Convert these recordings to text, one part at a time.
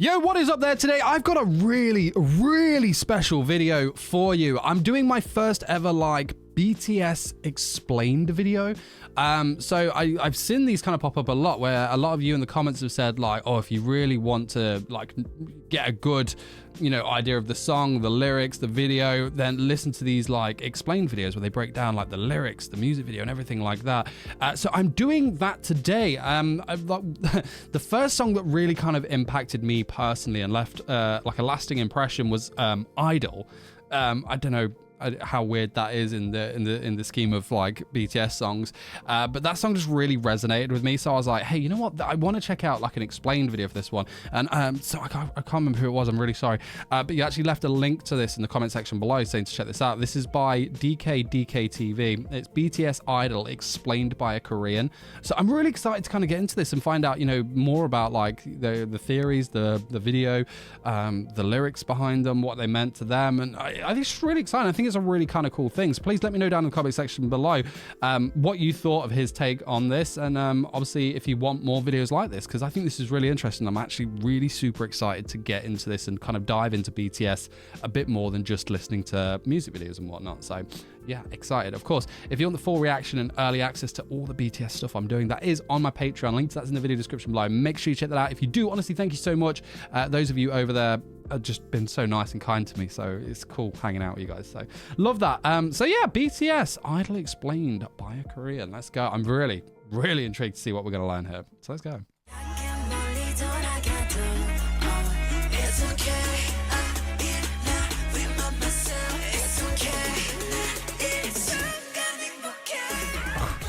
Yo, what is up there today? I've got a really special video for you. I'm doing my first ever BTS explained video. So I've seen these kind of pop up a lot where a lot of you in the comments have said oh, if you really want to get a good, idea of the song, the lyrics, the video, then listen to these explained videos where they break down the lyrics, the music video and everything like that. So I'm doing that today. The first song that really kind of impacted me personally and left a lasting impression was Idol. I don't know how weird that is in the scheme of BTS songs, but that song just really resonated with me. So I was like, hey, you know what? I want to check out an explained video for this one. And so I can't remember who it was. I'm really sorry. But you actually left a link to this in the comment section below saying to check this out. This is by DKTV. It's BTS Idol explained by a Korean. So I'm really excited to kind of get into this and find out, more about the theories, the video, the lyrics behind them, what they meant to them. And I think it's really exciting. I think it's a really kind of cool thing. So please let me know down in the comment section below what you thought of his take on this, and obviously if you want more videos like this, because I think this is really interesting. I'm actually really super excited to get into this and kind of dive into BTS a bit more than just listening to music videos and whatnot. So yeah, excited. Of course, if you want the full reaction and early access to all the BTS stuff I'm doing, that is on my Patreon. Link to that's in the video description below. Make sure you check that out. If you do, honestly, thank you so much. Those of you over there have just been so nice and kind to me, so it's cool hanging out with you guys. So love that. So yeah, BTS Idol explained by a Korean. Let's go. I'm really intrigued to see what we're going to learn here. So let's go.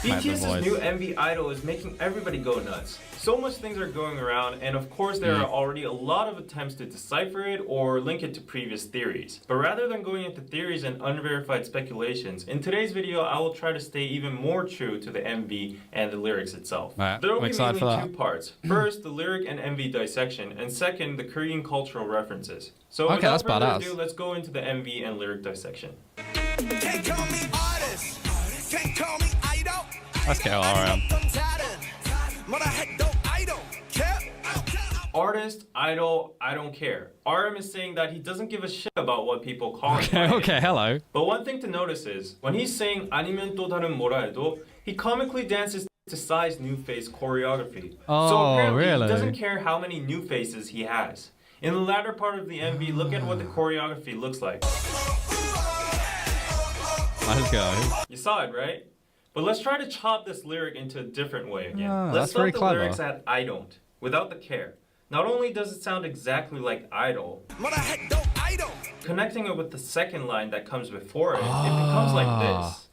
BTS's new NEWBIE Idol is making everybody go nuts. So much things are going around, and of course there are already a lot of attempts to decipher it or link it to previous theories. But rather than going into theories and unverified speculations, in today's video I will try to stay even more true to the NEWBIE and the lyrics itself. There will be mainly two parts. First, the lyric and NEWBIE dissection, and second, the Korean cultural references. So without further ado, let's go into the NEWBIE and lyric dissection. Can't call me artist, can't call me idol. Let's go, RM. Artist, idol, I don't care. RM is saying that he doesn't give a shit about what people call him. Okay, hello. But one thing to notice is, when he's saying 아니면 또 다른 뭐라 해도, he comically dances to Psy's new face choreography. Oh, so apparently really? He doesn't care how many new faces he has. In the latter part of the NEWBIE, look at what the choreography looks like. Let's go. You saw it, right? But let's try to chop this lyric into a different way again. Let's start the lyrics at I don't, without the care. Not only does it sound exactly like Idol, connecting it with the second line that comes before it, it becomes like this.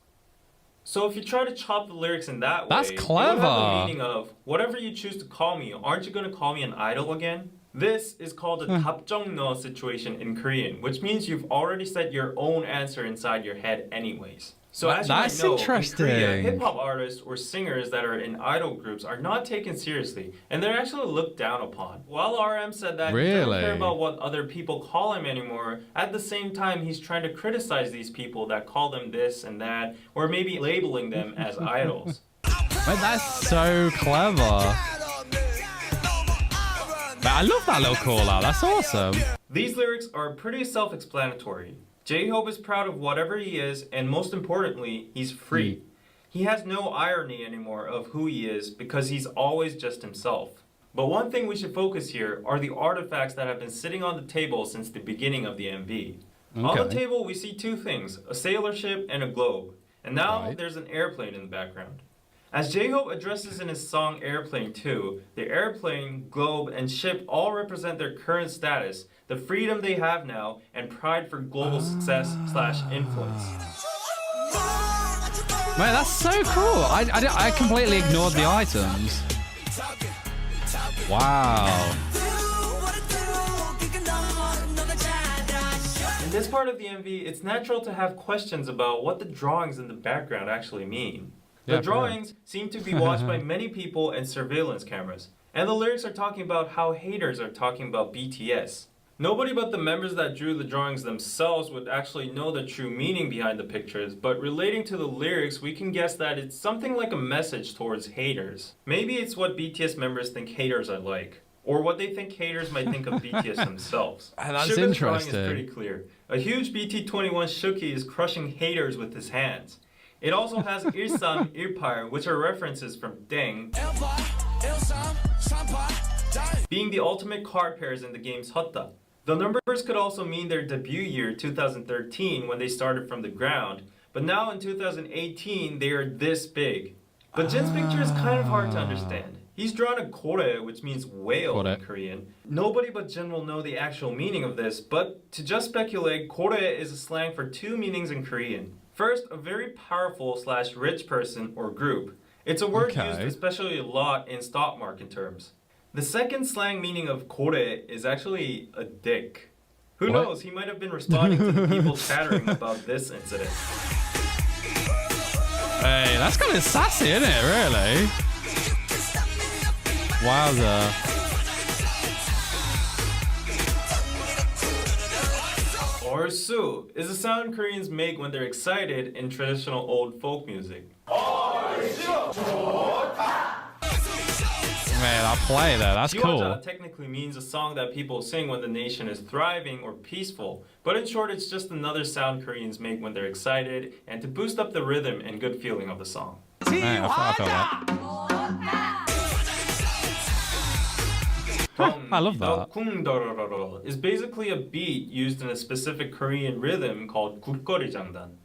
So if you try to chop the lyrics in that way, that's clever. It will have the meaning of, whatever you choose to call me, aren't you going to call me an idol again? This is called a 답정너 situation in Korean, which means you've already set your own answer inside your head anyways. So as you might know, in Korea, hip-hop artists or singers that are in idol groups are not taken seriously, and they're actually looked down upon. While RM said that he doesn't care about what other people call him anymore, at the same time he's trying to criticize these people that call them this and that, or maybe labeling them as idols. Wait, that's so clever. I love that little call out, that's awesome. These lyrics are pretty self-explanatory. J-Hope is proud of whatever he is, and most importantly, he's free. He has no irony anymore of who he is because he's always just himself. But one thing we should focus here are the artifacts that have been sitting on the table since the beginning of the NEWBIE. On the table we see two things, a sailor ship and a globe. And now there's an airplane in the background. As J-Hope addresses in his song Airplane 2, the airplane, globe, and ship all represent their current status, the freedom they have now, and pride for global success/influence. Man, that's so cool. I completely ignored the items. Wow. In this part of the NEWBIE, it's natural to have questions about what the drawings in the background actually mean. The drawings seem to be watched by many people and surveillance cameras. And the lyrics are talking about how haters are talking about BTS. Nobody but the members that drew the drawings themselves would actually know the true meaning behind the pictures, but relating to the lyrics, we can guess that it's something like a message towards haters. Maybe it's what BTS members think haters are like. or what they think haters might think of BTS themselves. That's Suga's drawing is interesting. pretty clear. A huge BT21 Shuki is crushing haters with his hands. It also has Ilsam, Ilpar, which are references from Deng, being the ultimate card pairs in the game's Hotta. The numbers could also mean their debut year, 2013, when they started from the ground, but now in 2018, they are this big. But Jin's picture is kind of hard to understand. He's drawn a kore, which means whale in Korean. Nobody but Jin will know the actual meaning of this, but to just speculate, kore is a slang for two meanings in Korean. First, a very powerful / rich person or group. It's a word used especially a lot in stock market terms. The second slang meaning of kore is actually a dick. Who knows, he might have been responding to the people chattering about this incident. Hey, that's kind of sassy, isn't it, really? Wowza. Orsu is a sound Koreans make when they're excited in traditional old folk music. Man, that play there, that's cool. Jiwaja technically means a song that people sing when the nation is thriving or peaceful, but in short, it's just another sound Koreans make when they're excited and to boost up the rhythm and good feeling of the song. Man, I feel that. I love that. Kungdorororo is basically a beat used in a specific Korean rhythm called 국거리 장단.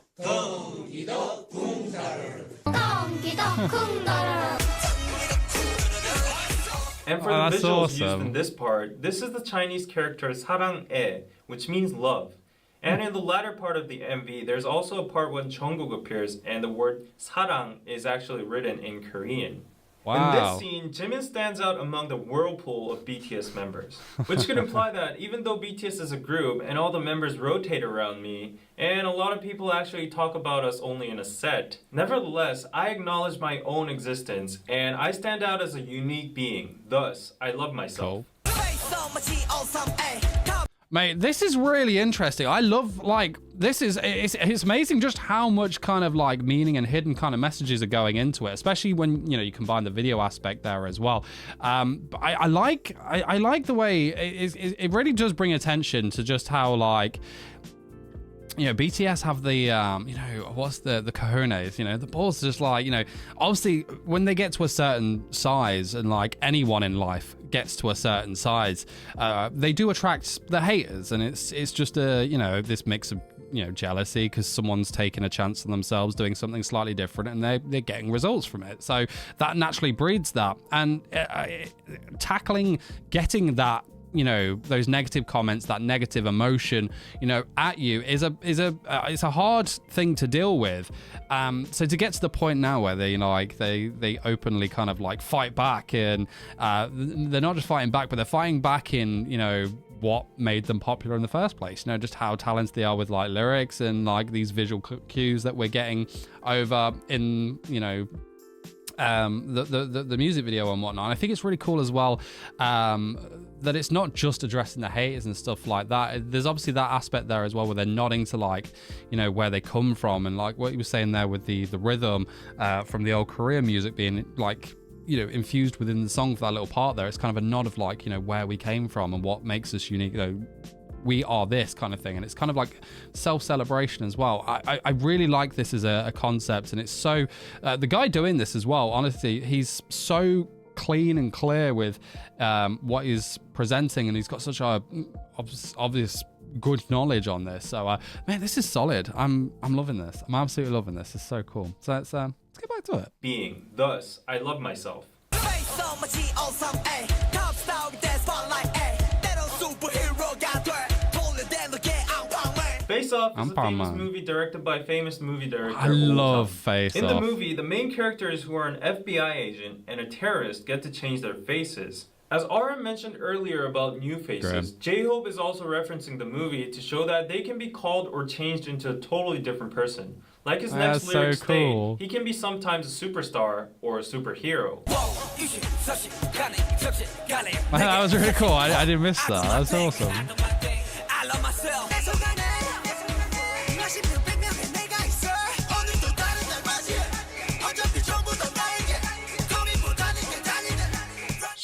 And for the visuals used in this part, this is the Chinese character 사랑해, which means love. And in the latter part of the MV, there's also a part when Jungkook appears and the word 사랑 is actually written in Korean. Wow. In this scene, Jimin stands out among the whirlpool of BTS members, which could imply that even though BTS is a group and all the members rotate around me, and a lot of people actually talk about us only in a set, nevertheless, I acknowledge my own existence and I stand out as a unique being. Thus, I love myself. Cool. Mate, this is really interesting. I love, like, it's amazing just how much kind of like meaning and hidden kind of messages are going into it, especially when, you know, you combine the video aspect there as well. But I like the way it really does bring attention to just how, like, you know, BTS have the, you know, what's the cojones, you know, the balls just like, you know, obviously when they get to a certain size and like anyone in life gets to a certain size, they do attract the haters, and it's just a, you know, this mix of, you know, jealousy because someone's taking a chance on themselves doing something slightly different and they're getting results from it. So that naturally breeds that, and getting that, you know, those negative comments, that negative emotion, you know, at you is a hard thing to deal with. So to get to the point now where they, you know, like they openly kind of like fight back, and they're not just fighting back, but they're fighting back in, you know, what made them popular in the first place. You know, just how talented they are with like lyrics and like these visual cues that we're getting over in, you know, the music video and whatnot. And I think it's really cool as well that it's not just addressing the haters and stuff like that. There's obviously that aspect there as well where they're nodding to, like, you know, where they come from, and like what you were saying there with the rhythm from the old Korean music being like, you know, infused within the song for that little part there. It's kind of a nod of like, you know, where we came from and what makes us unique, you know, we are this kind of thing. And it's kind of like self-celebration as well. I really like this as a concept, and it's so the guy doing this as well, honestly, he's so clean and clear with what he's presenting, and he's got such a obvious good knowledge on this. So man, this is solid. I'm loving this. I'm absolutely loving this. It's so cool. So let's get back to it. Being, thus, I love myself. Face Off is a famous movie directed by famous movie director. I love Face Off. In the movie, the main characters who are an FBI agent and a terrorist get to change their faces. As RM mentioned earlier about new faces, J-Hope is also referencing the movie to show that they can be called or changed into a totally different person. Like his next lyrics state, he can be sometimes a superstar or a superhero. That was really cool. I didn't miss that. That was awesome.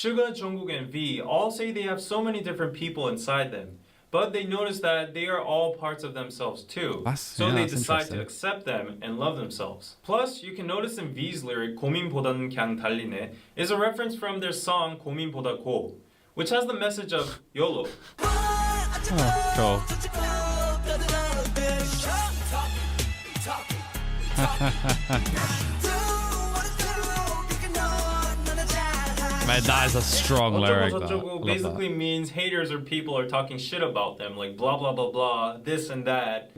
Suga, Jungkook, and V all say they have so many different people inside them, but they notice that they are all parts of themselves too. So they decide to accept them and love themselves. Plus, you can notice in V's lyric 고민보다는 그냥 달리네 is a reference from their song 고민보다 고, which has the message of YOLO. Cool. Man, that is a strong lyric. Basically means haters or people are talking shit about them, like blah blah blah blah, this and that.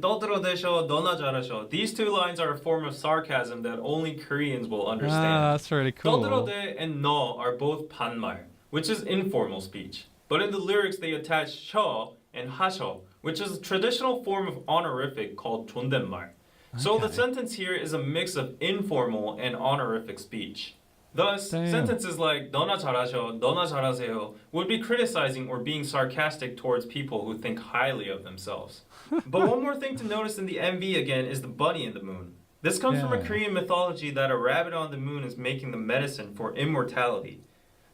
These two lines are a form of sarcasm that only Koreans will understand. That's really cool. 떠들어대 and 너 are both 반말, which is informal speech. But in the lyrics they attach 셔 and 하셔, which is a traditional form of honorific called 존댓말. So the sentence here is a mix of informal and honorific speech. Thus, sentences like 너나 잘하셔, 너나 잘하세요 would be criticizing or being sarcastic towards people who think highly of themselves. But one more thing to notice in the MV again is the bunny in the moon. This comes from a Korean mythology that a rabbit on the moon is making the medicine for immortality.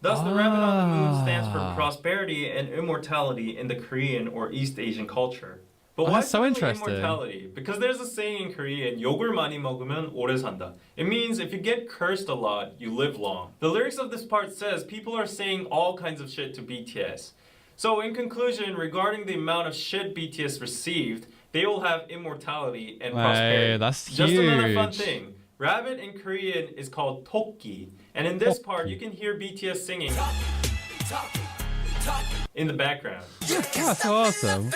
Thus, the rabbit on the moon stands for prosperity and immortality in the Korean or East Asian culture. But why that's so interesting. Immortality? Because there's a saying in Korean, 욕을 많이 먹으면 오래 산다. It means if you get cursed a lot, you live long. The lyrics of this part says people are saying all kinds of shit to BTS. So in conclusion, regarding the amount of shit BTS received, they will have immortality and prosperity. Hey, that's Just huge. another fun thing. Rabbit in Korean is called tokki. And in this part, you can hear BTS singing in the background. That's awesome.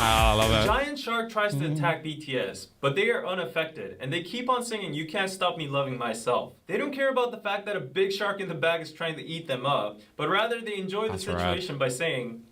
I love it. Giant shark tries to attack BTS, but they are unaffected, and they keep on singing "You Can't Stop Me Loving Myself." They don't care about the fact that a big shark in the bag is trying to eat them up, but rather they enjoy the situation by saying.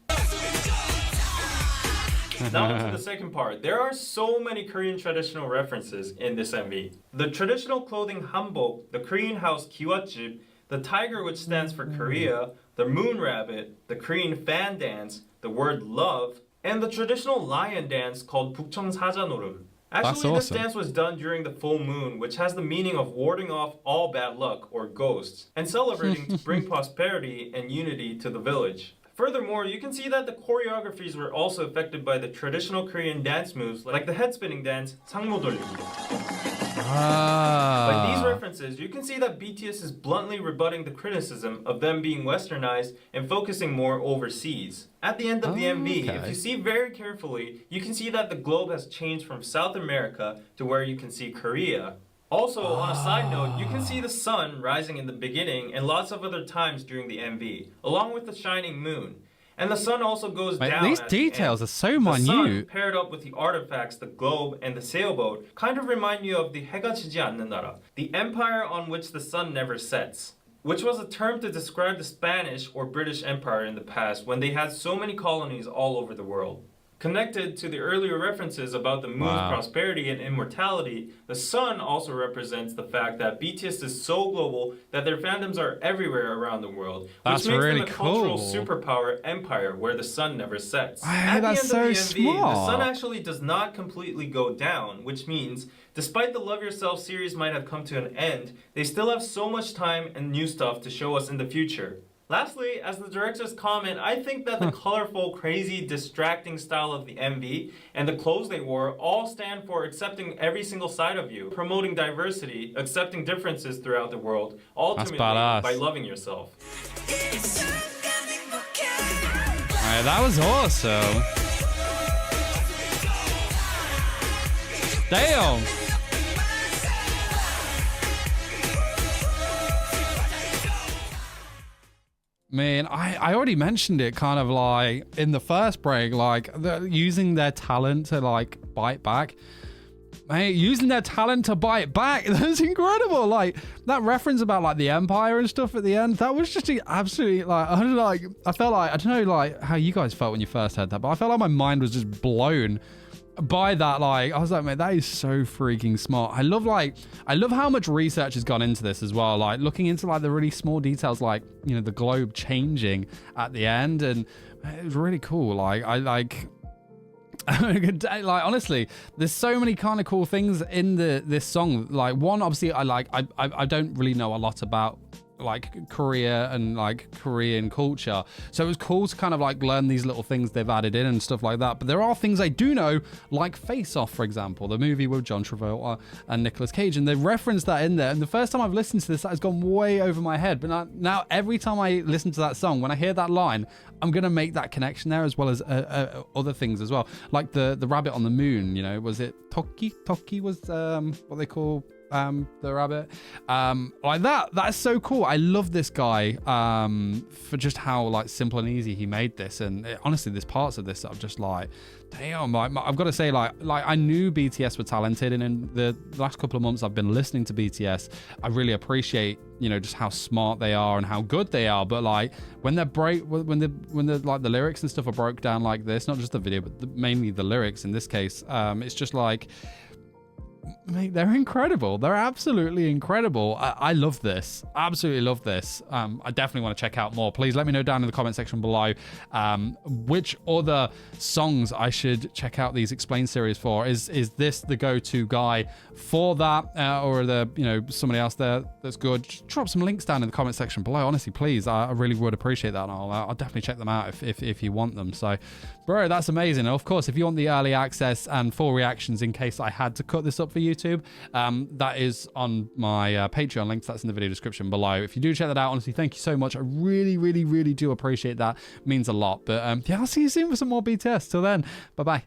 Now to the second part. There are so many Korean traditional references in this MV. The traditional clothing hanbok, the Korean house kiwatjip, the tiger which stands for Korea, the moon rabbit, the Korean fan dance, the word love, and the traditional lion dance called 북청 사자노름. Actually, this dance was done during the full moon, which has the meaning of warding off all bad luck or ghosts, and celebrating to bring prosperity and unity to the village. Furthermore, you can see that the choreographies were also affected by the traditional Korean dance moves, like the head-spinning dance, 상모 돌리기. By these references, you can see that BTS is bluntly rebutting the criticism of them being westernized and focusing more overseas. At the end of the MV, if you see very carefully, you can see that the globe has changed from South America to where you can see Korea. Also, on a side note, you can see the sun rising in the beginning and lots of other times during the MV, along with the shining moon. And the sun also goes down. These details are so minute. The sun, paired up with the artifacts, the globe, and the sailboat, kind of remind you of the 해가 지지 않는 나라, the empire on which the sun never sets, which was a term to describe the Spanish or British Empire in the past when they had so many colonies all over the world. Connected to the earlier references about the moon's prosperity and immortality, the sun also represents the fact that BTS is so global that their fandoms are everywhere around the world, which makes them a cultural superpower empire where the sun never sets. At the end of the MV, the sun actually does not completely go down, which means despite the Love Yourself series might have come to an end, they still have so much time and new stuff to show us in the future. Lastly, as the director's comment, I think that the colorful, crazy, distracting style of the MV and the clothes they wore all stand for accepting every single side of you, promoting diversity, accepting differences throughout the world, ultimately by loving yourself. Alright, that was awesome. Damn. Man, I already mentioned it kind of like in the first break, like using their talent to like bite back. Mate, using their talent to bite back, that's incredible. Like that reference about like the Empire and stuff at the end, that was just absolutely like, I felt like, I don't know like how you guys felt when you first heard that, but I felt like my mind was just blown by that. Like I was like, man, that is so freaking smart. I love how much research has gone into this as well, like looking into like the really small details, like, you know, the globe changing at the end, and it was really cool. Like Like, honestly, there's so many kind of cool things in this song. Like, one, obviously, I don't really know a lot about like Korea and like Korean culture, so it was cool to kind of like learn these little things they've added in and stuff like that. But there are things I do know, like Face Off, for example, the movie with John Travolta and Nicolas Cage, and they referenced that in there. And the first time I've listened to this, that has gone way over my head, but now every time I listen to that song, when I hear that line, I'm gonna make that connection there, as well as other things as well, like the rabbit on the moon. You know, was it Toki was what they call the rabbit, like that's so cool. I love this guy for just how like simple and easy he made this. And honestly, there's parts of this that I'm just like, damn, I've got to say, like I knew BTS were talented, and in the last couple of months I've been listening to BTS, I really appreciate, you know, just how smart they are and how good they are. But like when the like the lyrics and stuff are broke down like this, not just the video but mainly the lyrics in this case, it's just like, mate, they're incredible. They're absolutely incredible. I love this. Absolutely love this. I definitely want to check out more. Please let me know down in the comment section below which other songs I should check out these Explain series for. Is this the go-to guy for that, or are there, you know, somebody else there that's good? Just drop some links down in the comment section below. Honestly, please, I really would appreciate that, and I'll definitely check them out if you want them. So, bro, that's amazing. And of course, if you want the early access and full reactions in case I had to cut this up for YouTube, that is on my Patreon link. That's in the video description below. If you do check that out, honestly, thank you so much. I really, really, really do appreciate that. It means a lot. But yeah, I'll see you soon for some more BTS. Till then, bye bye.